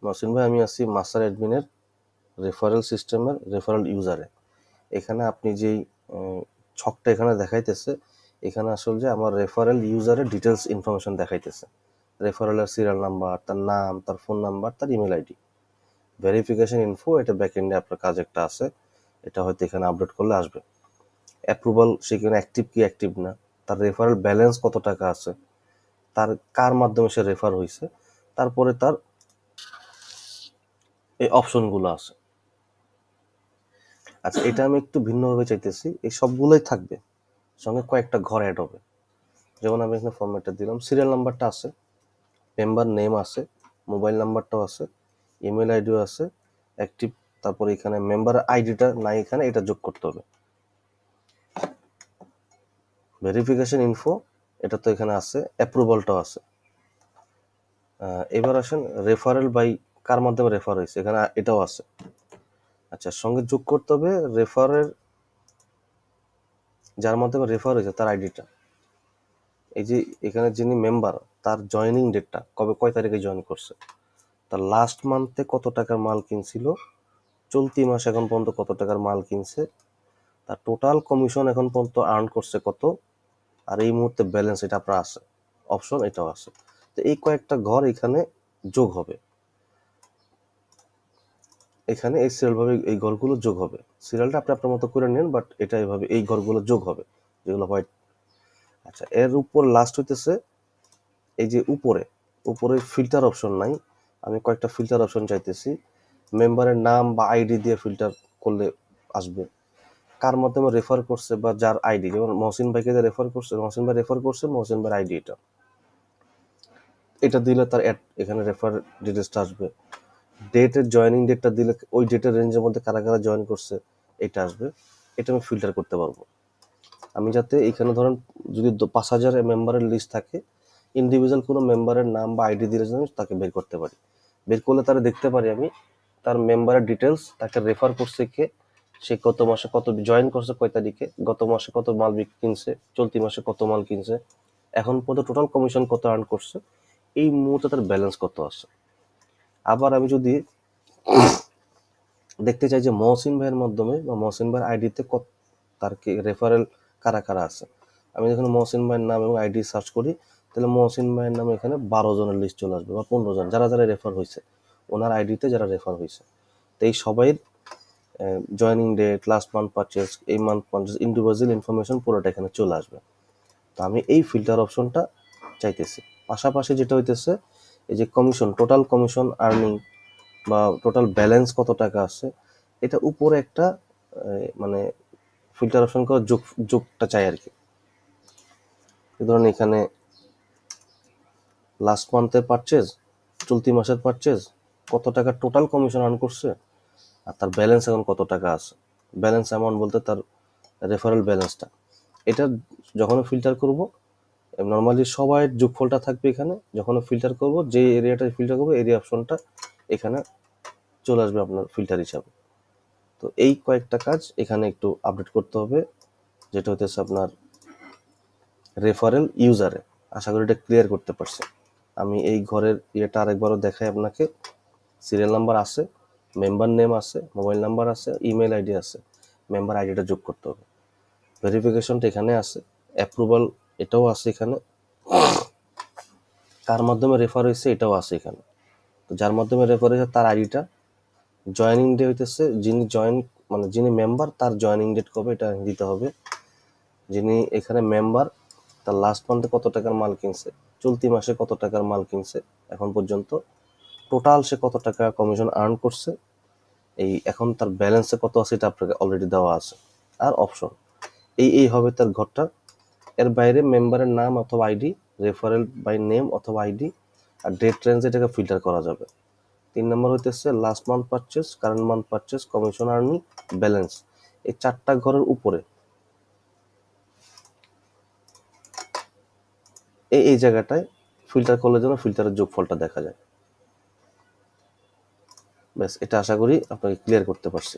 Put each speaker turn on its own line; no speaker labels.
মহসিন ভাই, আমি আছি মাস্টার অ্যাডমিনের রেফারেল সিস্টেমের রেফারেল ইউজারে। এখানে আপনি যেই ছকটা এখানে দেখাইতেছে, এখানে আসলে যে আমার রেফারেল ইউজারের ডিটেলস ইনফরমেশন দেখাইতেছে, রেফারেলের সিরিয়াল নাম্বার, তার নাম, তার ফোন নাম্বার, তার ইমেল আইডি। ভেরিফিকেশন ইনফো, এটা ব্যাকএন্ডে আপনার কাজ একটা আছে, এটা হয়তো এখানে আপডেট করলে আসবে। অ্যাপ্রুভাল, সেখানে অ্যাক্টিভ কি অ্যাক্টিভ না, তার রেফারেল ব্যালেন্স কত টাকা আছে, তার কার মাধ্যমে সে রেফার হয়েছে, তারপরে তার এই অপশনগুলো আছে। আচ্ছা, এটা আমি একটু ভিন্নভাবে চাইতেছি, এই সবগুলোই থাকবে, সঙ্গে কয়েকটা ঘর অ্যাড হবে। যেমন আমি এখানে ফর্মেটটা দিলাম, সিরিয়াল নাম্বারটা আছে, মেম্বার নেম আছে, মোবাইল নাম্বারটাও আছে, ইমেল আইডিও আছে, অ্যাক্টিভ, তারপরে এখানে মেম্বার আইডিটা নাই, এখানে এটা যোগ করতে হবে। ভেরিফিকেশন ইনফো, এটা তো এখানে আছে, অ্যাপ্রুভালটাও আছে। এবার আসেন রেফারেল বাই, কার মাধ্যমে রেফার হয়েছে, এখানে এটাও আছে। আচ্ছা, সঙ্গে যোগ করতে হবে রেফারের, যার মাধ্যমে রেফার হয়েছে তার আইডিটা। এই যে এখানে যিনি মেম্বার, তার জয়েনিং ডেটটা, কয় তারিখে জয়েন করছে, তার লাস্ট মান্থে কত টাকার মাল কিনছিল, চলতি মাস এখন পর্যন্ত কত টাকার মাল কিনছে, তার টোটাল কমিশন এখন পর্যন্ত আর্ন করছে কত, আর এই মুহূর্তে ব্যালেন্স এটা আপনার আছে, অপশন এটাও আছে। তো এই কয়েকটা ঘর এখানে যোগ হবে, এখানে এই সিরিয়ালভাবে এই ঘরগুলো যোগ হবে। সিরিয়ালটা আপনি আপনার মতো করে নেন, বাট এটা এইভাবে এই ঘরগুলো যোগ হবে, যেগুলো হোয়াইট। আচ্ছা, এর উপর লাস্ট হইতেছে এই যে উপরে উপরে ফিল্টার অপশন নাই, আমি কয়েকটা ফিল্টার অপশন চাইতেছি। মেম্বারের নাম বা আইডি দিয়ে ফিল্টার করলে আসবে, কার মাধ্যমে রেফার করছে বা যার আইডি, যেমন মহসিন ভাইকে রেফার করছে, মহসিন ভাই রেফার করছে, মহসিন ভাইয়ের আইডি এটা দিলে তার এখানে রেফার ডিটেলসটা আসবে। ডেটের জয়েনিং ডেটটা দিলে ওই ডেটের রেঞ্জের মধ্যে কারা কারা জয়েন করছে এটা আসবে। এটা আমি ফিল্টার করতে পারবো। আমি যাতে এখানে ধরেন যদি 5,000 মেম্বারের লিস্ট থাকে, ইন্ডিভিজুয়াল কোনো মেম্বারের নাম বা আইডি দিলে যেন তাকে বের করতে পারি, বের করলে তারা দেখতে পারি আমি তার মেম্বারের ডিটেলস, তাকে রেফার করছে কে, সে কত মাসে কত জয়েন করছে, কয় তারিখে, গত মাসে কত মাল কিনছে, চলতি মাসে কত মাল কিনছে, এখন পর্যন্ত টোটাল কমিশন কত আর্ন করছে, এই মুহূর্তে তার ব্যালেন্স কত আছে। আবার আমি যদি দেখতে চাই যে মহসিন ভাইয়ের মাধ্যমে বা মহসিন ভাইয়ের আইডিতে কত তার কি রেফারেল কারা কারা আছে, আমি যখন মহসিন ভাইয়ের নাম এবং আইডি সার্চ করি, তাহলে মহসিন ভাইয়ের নামে এখানে 12 জনের লিস্ট চলে আসবে বা 15 জন, যারা যারা রেফার হয়েছে ওনার আইডিতে, যারা রেফার হয়েছে। তো এই সবাইয়ের joining date, last month purchase, এই মান্থ পারচেজ, ইন্ডিভিজুয়াল ইনফরমেশন পুরোটা এখানে চলে আসবে। তো আমি এই ফিল্টার অপশনটা চাইতেছি। পাশাপাশি যেটা হইতেছে, এই যে কমিশন, টোটাল কমিশন আর্নিং বা টোটাল ব্যালেন্স কত টাকা আছে, এটা উপরে একটা মানে ফিল্টার অপশন করে যোগটা চাই আর কি। ধরুন এখানে লাস্ট মান্থের পারচেজ, চলতি মাসের পারচেজ, কত টাকা টোটাল কমিশন আর্ন করছে, আর তার ব্যালেন্স এখন কত টাকা আছে। ব্যালেন্স অ্যামাউন্ট বলতে তার রেফারেল ব্যালেন্সটা। এটা যখন ফিল্টার করব, নর্মালি সবাই যোগফলটা থাকবে এখানে, যখন ফিল্টার করব, যে এরিয়াটা ফিল্টার করবো এরিয়া অপশনটা এখানে চলে আসবে আপনার ফিল্টার হিসাবে। তো এই কয়েকটা কাজ এখানে একটু আপডেট করতে হবে, যেটা হতেছে আপনার রেফারেল ইউজারে। আশা করি এটা ক্লিয়ার করতে পারছি। আমি এই ঘরের ইয়েটা আরেকবারও দেখাই আপনাকে। সিরিয়াল নাম্বার আছে, মেম্বার নেম আছে, মোবাইল নাম্বার আছে, ইমেল আইডি আছে, মেম্বার আইডিটা যোগ করতে হবে। ভেরিফিকেশনটা এখানে আছে, অ্যাপ্রুভাল এটাও আছে এখানে, কার মাধ্যমে রেফার হয়েছে এটাও আছে এখানে। তো যার মাধ্যমে রেফার হয়েছে তার আইডিটা, জয়েনিং ডে হইতেছে যিনি জয়েন, মানে যিনি মেম্বার তার জয়েনিং ডেট কবে এটা দিতে হবে, যিনি এখানে মেম্বার তার লাস্ট মান্থে কত টাকার মাল কিনছে, চলতি মাসে কত টাকার মাল কিনছে এখন পর্যন্ত, টোটাল সে কত টাকা কমিশন আর্ন করছে, এই এখন তার ব্যালেন্সে কত আছে এটা আপনাকে অলরেডি দেওয়া আছে, আর অপশন এই হবে তার ঘরটা। এর বাইরে মেম্বারের নাম অথবা আইডি, রেফারেল বাই নেম অথবা আইডি, আর ডেট রেঞ্জ এটাকে ফিল্টার করা যাবে। 3 নম্বর হইতেছে last month purchase, current month purchase, commission earning, balance. এই 4টা ঘরের উপরে এই জায়গাটায় ফিল্টার করলে যেন ফিল্টারের যোগফলটা দেখা যায়। ব্যাস, এটা আশা করি আপনাকে ক্লিয়ার করতে পারছি।